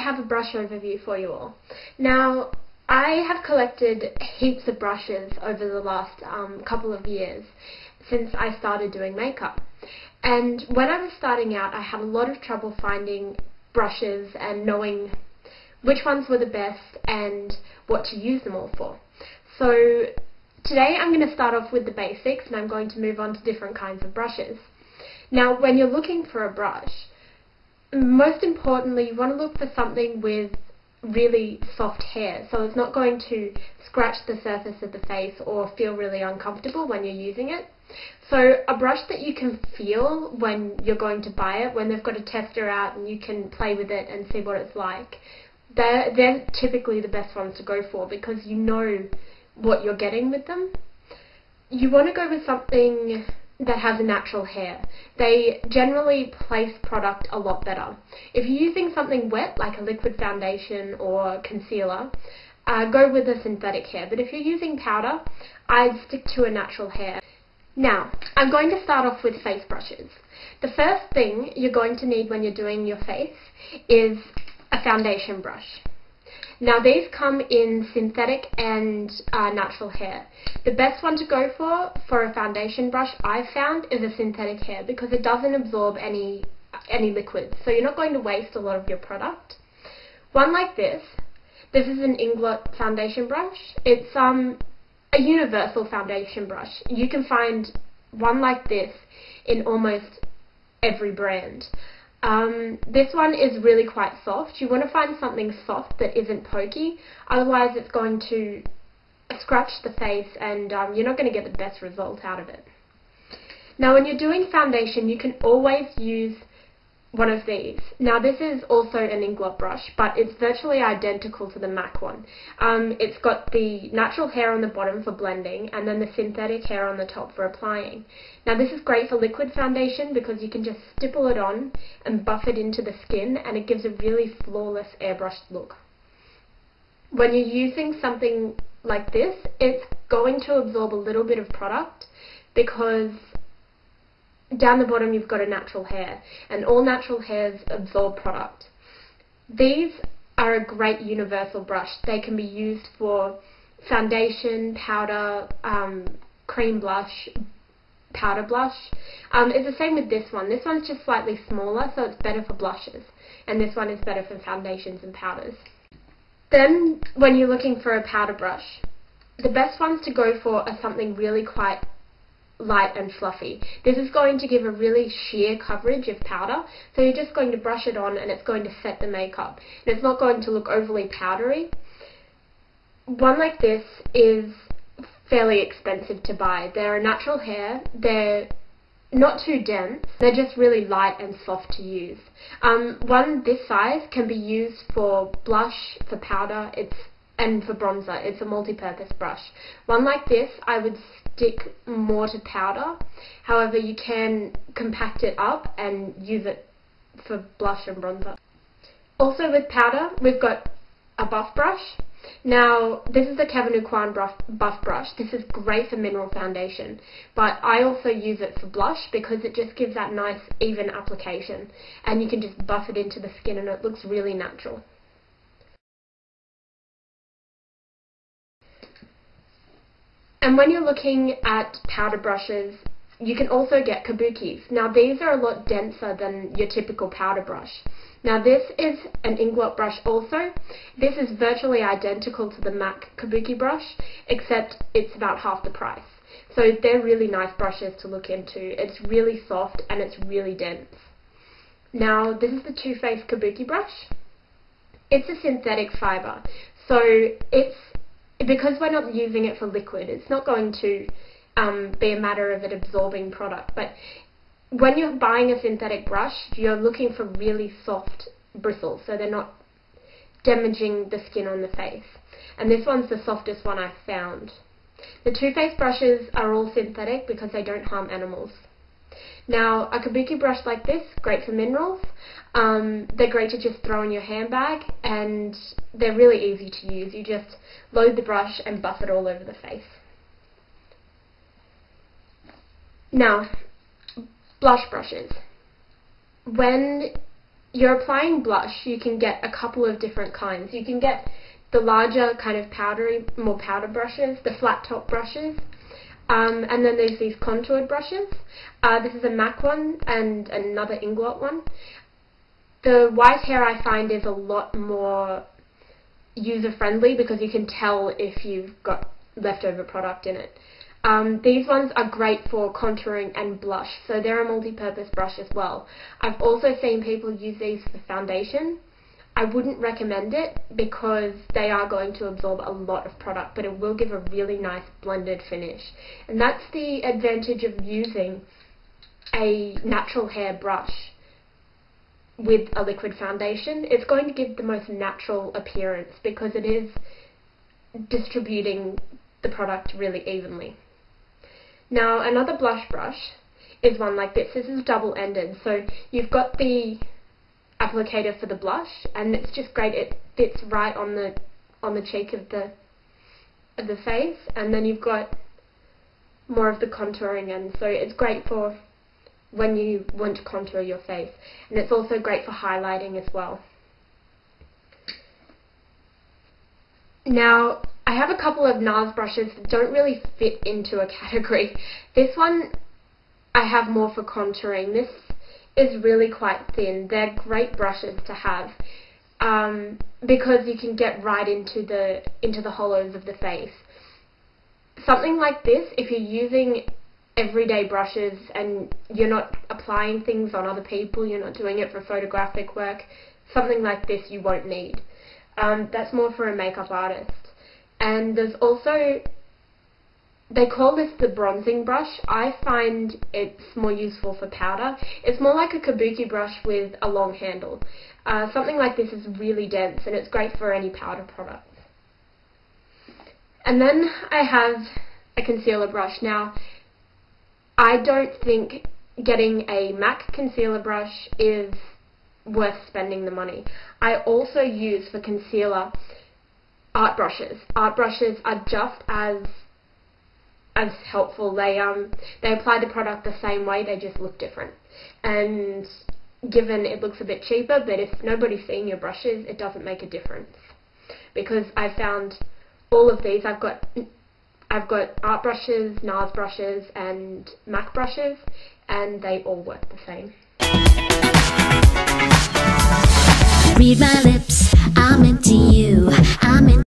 have a brush overview for you all. Now, I have collected heaps of brushes over the last couple of years since I started doing makeup. And when I was starting out, I had a lot of trouble finding brushes and knowing which ones were the best and what to use them all for. So today I'm going to start off with the basics, and I'm going to move on to different kinds of brushes. Now, when you're looking for a brush, most importantly, you want to look for something with really soft hair, so it's not going to scratch the surface of the face or feel really uncomfortable when you're using it. So a brush that you can feel when you're going to buy it, when they've got a tester out and you can play with it and see what it's like, they're typically the best ones to go for, because you know what you're getting with them. You want to go with something that has a natural hair. They generally place product a lot better. If you're using something wet like a liquid foundation or concealer, go with a synthetic hair. But if you're using powder, I'd stick to a natural hair. Now, I'm going to start off with face brushes. The first thing you're going to need when you're doing your face is a foundation brush. Now, these come in synthetic and natural hair. The best one to go for a foundation brush, I've found, is a synthetic hair, because it doesn't absorb any liquid, so you're not going to waste a lot of your product. One like this is an Inglot foundation brush. It's a universal foundation brush. You can find one like this in almost every brand. This one is really quite soft. You want to find something soft that isn't pokey, otherwise it's going to scratch the face and you're not going to get the best result out of it. Now, when you're doing foundation, you can always use one of these. Now, this is also an Inglot brush, but it's virtually identical to the MAC one. It's got the natural hair on the bottom for blending, and then the synthetic hair on the top for applying. Now, this is great for liquid foundation because you can just stipple it on and buff it into the skin, and it gives a really flawless airbrushed look. When you're using something like this, it's going to absorb a little bit of product, because down the bottom you've got a natural hair, and all natural hairs absorb product. These are a great universal brush. They can be used for foundation, powder, cream blush, powder blush. It's the same with this one. This one's just slightly smaller, so it's better for blushes, and this one is better for foundations and powders. Then, when you're looking for a powder brush, the best ones to go for are something really quite light and fluffy. This is going to give a really sheer coverage of powder, so you're just going to brush it on and it's going to set the makeup, and it's not going to look overly powdery. One like this is fairly expensive to buy. They're a natural hair, they're not too dense, they're just really light and soft to use. One this size can be used for blush, for powder, and for bronzer. It's a multi-purpose brush. One like this, I would stick more to powder. However, you can compact it up and use it for blush and bronzer. Also with powder, we've got a buff brush. Now, this is the Kevin Aucoin buff brush. This is great for mineral foundation, but I also use it for blush because it just gives that nice even application, and you can just buff it into the skin and it looks really natural. And when you're looking at powder brushes, you can also get kabukis. Now, these are a lot denser than your typical powder brush. Now, this is an Inglot brush also. This is virtually identical to the MAC kabuki brush, except it's about half the price. So they're really nice brushes to look into. It's really soft and it's really dense. Now, this is the Too Faced kabuki brush. It's a synthetic fibre, so because we're not using it for liquid, it's not going to be a matter of it absorbing product. But when you're buying a synthetic brush, you're looking for really soft bristles, so they're not damaging the skin on the face. And this one's the softest one I've found. The Too Faced brushes are all synthetic because they don't harm animals. Now, a kabuki brush like this, great for minerals. They're great to just throw in your handbag, and they're really easy to use. You just load the brush and buff it all over the face. Now, blush brushes. When you're applying blush, you can get a couple of different kinds. You can get the larger kind of powdery, more powder brushes, the flat top brushes, and then there's these contoured brushes. This is a MAC one and another Inglot one. The white hair I find is a lot more user-friendly because you can tell if you've got leftover product in it. These ones are great for contouring and blush, so they're a multi-purpose brush as well. I've also seen people use these for foundation. I wouldn't recommend it because they are going to absorb a lot of product, but it will give a really nice blended finish. And that's the advantage of using a natural hair brush with a liquid foundation. It's going to give the most natural appearance because it is distributing the product really evenly. Now, another blush brush is one like this. This is double-ended, so you've got the applicator for the blush, and it's just great. It fits right on the cheek of the face, and then you've got more of the contouring end, so it's great for when you want to contour your face, and it's also great for highlighting as well. Now, I have a couple of NARS brushes that don't really fit into a category. This one I have more for contouring. This is really quite thin. They're great brushes to have because you can get right into the hollows of the face. Something like this, if you're using everyday brushes and you're not applying things on other people, you're not doing it for photographic work, something like this you won't need. That's more for a makeup artist. And there's also, they call this the bronzing brush. I find it's more useful for powder. It's more like a kabuki brush with a long handle. Something like this is really dense and it's great for any powder products. And then I have a concealer brush. Now, I don't think getting a MAC concealer brush is worth spending the money. I also use for concealer art brushes. Art brushes are just as helpful. They apply the product the same way, they just look different. And given it looks a bit cheaper, but if nobody's seeing your brushes, it doesn't make a difference. Because I found all of these, I've got art brushes, NARS brushes, and MAC brushes, and they all work the same. Read my lips, I'm into you.